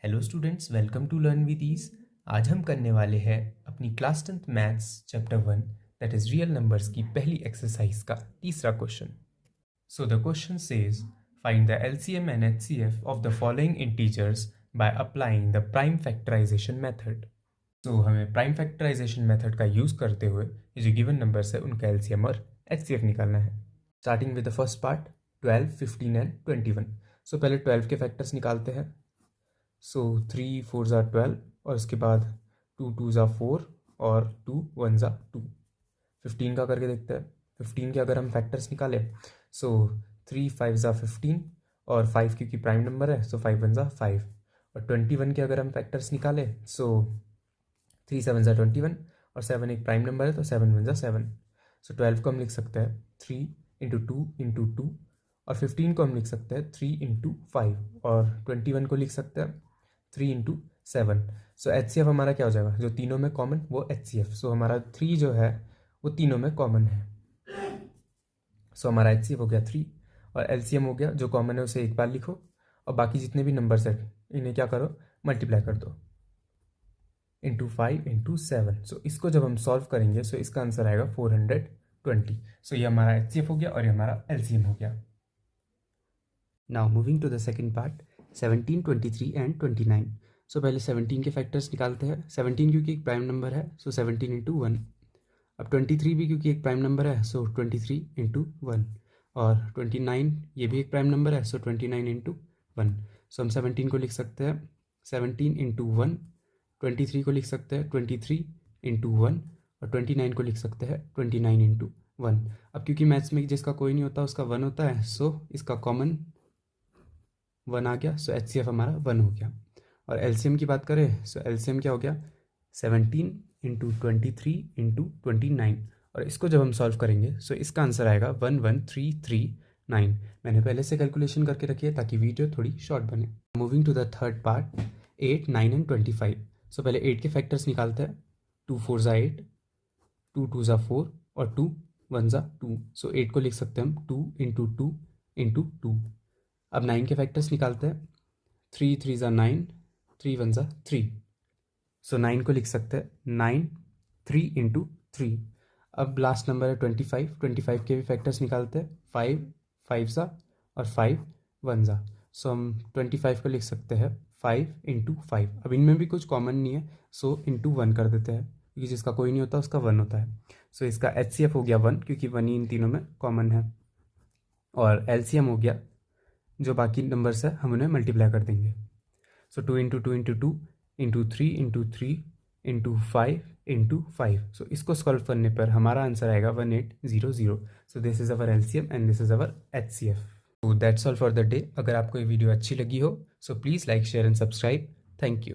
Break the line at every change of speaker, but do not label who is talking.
Hello students, welcome to learn with ease. आज हम करने वाले हैं अपनी class 10th maths chapter 1 that is real numbers की पहली एक्सरसाइज का तीसरा question. So the question says find the LCM and HCF of the following integers by applying the prime factorisation method. तो हमें प्राइम फैक्टराइजेशन मेथड का use करते हुए ये जो गिवन नंबर्स है उनका एलसीएम और एचसीएफ निकालना है। Starting with the first part 12, 15 and 21। सो पहले 12 के फैक्टर्स निकालते हैं। सो 3 4 ज़ा 12 और उसके बाद 2 2 ज़ा 4 और 2 1 ज़ा 2। 15 का करके देखते हैं। 15 के अगर हम फैक्टर्स निकालें सो 3 5 ज़ा 15 और 5 क्योंकि प्राइम नंबर है सो 5 1 ज़ा 5। और 21 के अगर हम फैक्टर्स निकालें सो 3 7 ज़ा 21 और 7 एक प्राइम नंबर है तो 7 1 ज़ा 7। सो 12 को हम लिख सकते हैं 3 इंटू 2 इंटू 2 और 15 को हम लिख सकते हैं 3 इंटू 5 और 21 को लिख सकते हैं 3 into 7। So H C F हमारा क्या हो जाएगा, जो तीनों में कॉमन वो एच सी एफ। सो हमारा 3 जो है वो तीनों में कॉमन है। सो हमारा एच सी एफ हो गया 3 और एल सी एम हो गया, जो कॉमन है उसे एक बार लिखो और बाकी जितने भी नंबर्स हैं इन्हें क्या करो, मल्टीप्लाई कर दो इंटू 5 इंटू 7। सो इसको जब हम सॉल्व करेंगे सो इसका आंसर आएगा 420। सो ये हमारा एच सी एफ हो गया और ये हमारा एल सी एम हो गया। Now moving to the second part 17, 23 and 29। So पहले 17 के फैक्टर्स निकालते हैं। 17 क्योंकि एक प्राइम नंबर है सो 17 इंटू 1। अब 23 भी क्योंकि एक प्राइम नंबर है सो 23 इंटू 1 और 29 ये भी एक प्राइम नंबर है सो 29 इंटू 1। सो हम 17 को लिख सकते हैं 17 इंटू 1, 23 को लिख सकते हैं 23 इंटू 1 और 29 को लिख सकते हैं 29 इंटू 1। अब क्योंकि मैथ्स में जिसका कोई नहीं होता उसका 1 होता है सो इसका कॉमन 1 आ गया। सो एच सी एफ हमारा 1 हो गया। और एलसीएम की बात करें सो एलसीएम क्या हो गया 17 इंटू 23 इंटू 29 और इसको जब हम सॉल्व करेंगे सो इसका आंसर आएगा 11339। मैंने पहले से कैलकुलेशन करके रखी है ताकि वीडियो थोड़ी शॉर्ट बने। Moving to the third part 8, 9 and 25। So पहले 8 के फैक्टर्स निकालते हैं। 2 4 ज़ा 8, 2 2 ज़ा 4 और 2 1 ज़ा 2। सो 8 को लिख सकते हैं हम 2 इंटू 2 इंटू 2। अब 9 के फैक्टर्स निकालते हैं। 3 3 ज़ा 9, 3 1 ज़ा 3। सो 9 को लिख सकते हैं 9 3 इंटू 3। अब लास्ट नंबर है 25। 25 के भी फैक्टर्स निकालते हैं। 5 5 ज़ा और 5 1 ज़ा। सो हम 25 को लिख सकते हैं 5 इंटू 5। अब इनमें भी कुछ कॉमन नहीं है सो इंटू 1 कर देते हैं क्योंकि जिसका कोई नहीं होता उसका 1 होता है। सो इसका एच सी एफ हो गया 1 क्योंकि 1 ही इन तीनों में कॉमन है। और एल सी एम हो गया, जो बाकी नंबर्स है हम उन्हें मल्टीप्लाई कर देंगे। So 2 into 2 into 2 into 3 into 3 into 5 into 5। So इसको सॉल्व करने पर हमारा आंसर आएगा 1800। So this is our L C M and this is our H C F. तो that's all for the day. अगर आपको ये वीडियो अच्छी लगी हो so please like share and subscribe. Thank you.